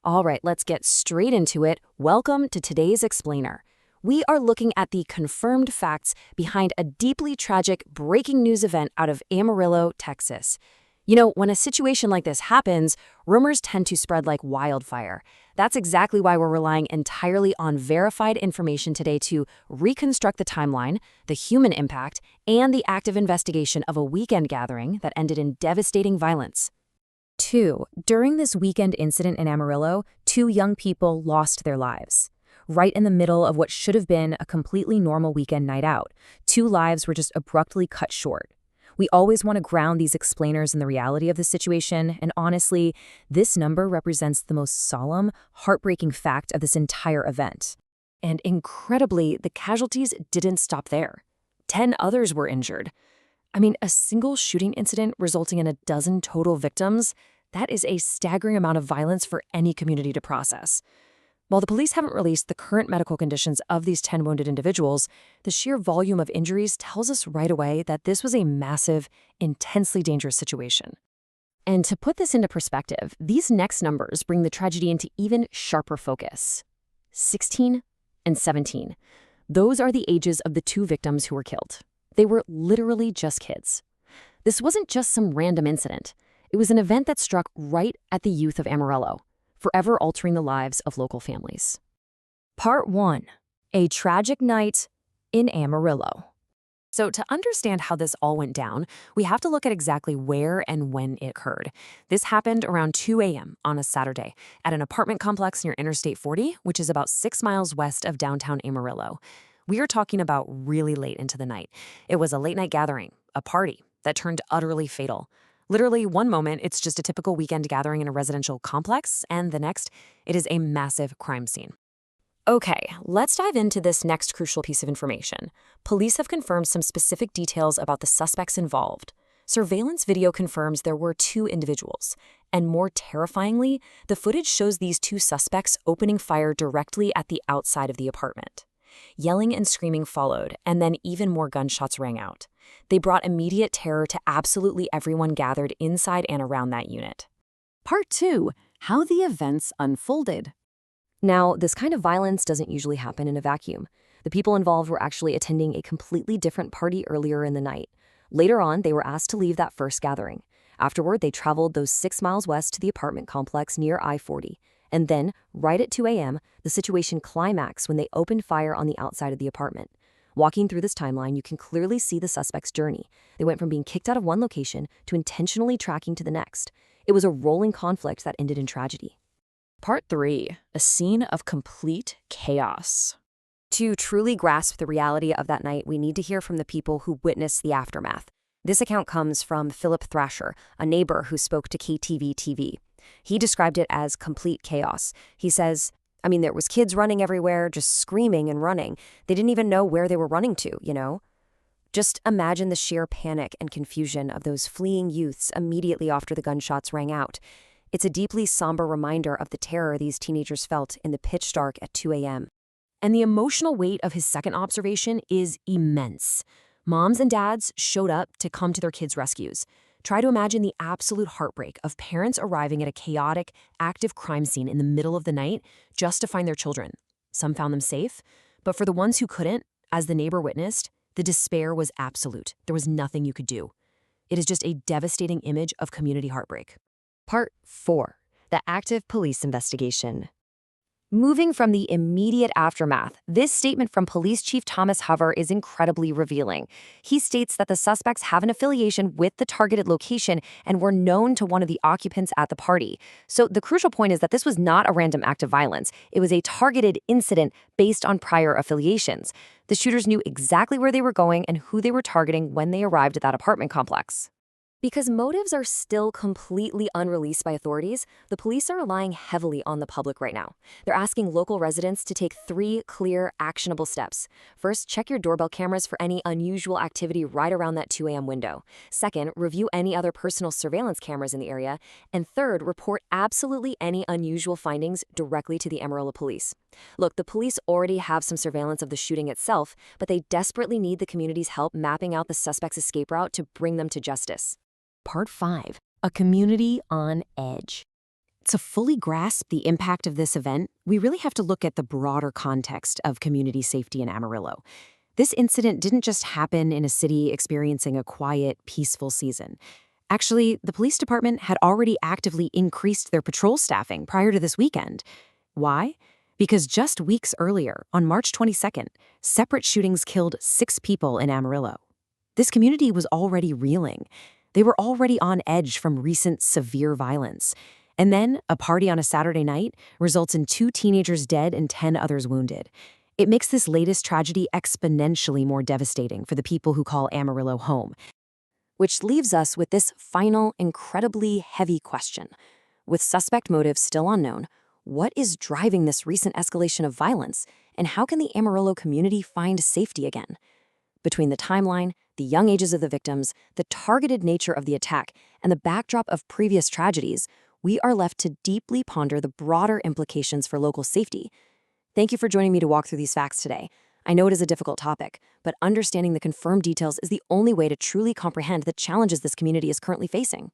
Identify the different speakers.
Speaker 1: All right, let's get straight into it. Welcome to today's Explainer. We are looking at the confirmed facts behind a deeply tragic breaking news event out of Amarillo, Texas. When a situation like this happens, rumors tend to spread like wildfire. That's exactly why we're relying entirely on verified information today to reconstruct the timeline, the human impact, and the active investigation of a weekend gathering that ended in devastating violence. 2. During this weekend incident in Amarillo, 2 young people lost their lives. Right in the middle of what should have been a completely normal weekend night out, 2 lives were just abruptly cut short. We always want to ground these explainers in the reality of the situation, and honestly, this number represents the most solemn, heartbreaking fact of this entire event. And incredibly, the casualties didn't stop there. 10 others were injured. A single shooting incident resulting in a dozen total victims, that is a staggering amount of violence for any community to process. While the police haven't released the current medical conditions of these 10 wounded individuals, the sheer volume of injuries tells us right away that this was a massive, intensely dangerous situation. And to put this into perspective, these next numbers bring the tragedy into even sharper focus. 16 and 17. Those are the ages of the 2 victims who were killed. They were literally just kids. This wasn't just some random incident. It was an event that struck right at the youth of Amarillo, forever altering the lives of local families. Part 1. A tragic night in Amarillo. So to understand how this all went down, we have to look at exactly where and when it occurred. This happened around 2 a.m. on a Saturday at an apartment complex near Interstate 40, which is about 6 miles west of downtown Amarillo. We are talking about really late into the night. It was a late-night gathering, a party, that turned utterly fatal. Literally, one moment, it's just a typical weekend gathering in a residential complex, and the next, it is a massive crime scene. Okay, let's dive into this next crucial piece of information. Police have confirmed some specific details about the suspects involved. Surveillance video confirms there were 2 individuals. And more terrifyingly, the footage shows these 2 suspects opening fire directly at the outside of the apartment. Yelling and screaming followed, and then even more gunshots rang out. They brought immediate terror to absolutely everyone gathered inside and around that unit. Part 2. How the events unfolded. Now, this kind of violence doesn't usually happen in a vacuum. The people involved were actually attending a completely different party earlier in the night. Later on, they were asked to leave that first gathering. Afterward, they traveled those 6 miles west to the apartment complex near I-40. And then, right at 2 a.m., the situation climaxed when they opened fire on the outside of the apartment. Walking through this timeline, you can clearly see the suspect's journey. They went from being kicked out of one location to intentionally tracking to the next. It was a rolling conflict that ended in tragedy. Part 3. A scene of complete chaos. To truly grasp the reality of that night, we need to hear from the people who witnessed the aftermath. This account comes from Philip Thrasher, a neighbor who spoke to KTV-TV. He described it as complete chaos. He says, there was kids running everywhere, just screaming and running. They didn't even know where they were running to. Just imagine the sheer panic and confusion of those fleeing youths immediately after the gunshots rang out. It's a deeply somber reminder of the terror these teenagers felt in the pitch dark at 2 a.m. And the emotional weight of his second observation is immense. Moms and dads showed up to come to their kids' rescues. Try to imagine the absolute heartbreak of parents arriving at a chaotic, active crime scene in the middle of the night just to find their children. Some found them safe, but for the ones who couldn't, as the neighbor witnessed, the despair was absolute. There was nothing you could do. It is just a devastating image of community heartbreak. Part 4. The active police investigation. Moving from the immediate aftermath, this statement from Police Chief Thomas Hover is incredibly revealing. He states that the suspects have an affiliation with the targeted location and were known to one of the occupants at the party. So the crucial point is that this was not a random act of violence. It was a targeted incident based on prior affiliations. The shooters knew exactly where they were going and who they were targeting when they arrived at that apartment complex. Because motives are still completely unreleased by authorities, the police are relying heavily on the public right now. They're asking local residents to take 3 clear, actionable steps. First, check your doorbell cameras for any unusual activity right around that 2 a.m. window. Second, review any other personal surveillance cameras in the area. And third, report absolutely any unusual findings directly to the Amarillo police. Look, the police already have some surveillance of the shooting itself, but they desperately need the community's help mapping out the suspect's escape route to bring them to justice. Part 5. A community on edge. To fully grasp the impact of this event, we really have to look at the broader context of community safety in Amarillo. This incident didn't just happen in a city experiencing a quiet, peaceful season. Actually, the police department had already actively increased their patrol staffing prior to this weekend. Why? Because just weeks earlier, on March 22nd, separate shootings killed 6 people in Amarillo. This community was already reeling. They were already on edge from recent severe violence. And then, a party on a Saturday night results in 2 teenagers dead and 10 others wounded. It makes this latest tragedy exponentially more devastating for the people who call Amarillo home. Which leaves us with this final, incredibly heavy question. With suspect motives still unknown, what is driving this recent escalation of violence, and how can the Amarillo community find safety again? Between the timeline, the young ages of the victims, the targeted nature of the attack, and the backdrop of previous tragedies, we are left to deeply ponder the broader implications for local safety. Thank you for joining me to walk through these facts today. I know it is a difficult topic, but understanding the confirmed details is the only way to truly comprehend the challenges this community is currently facing.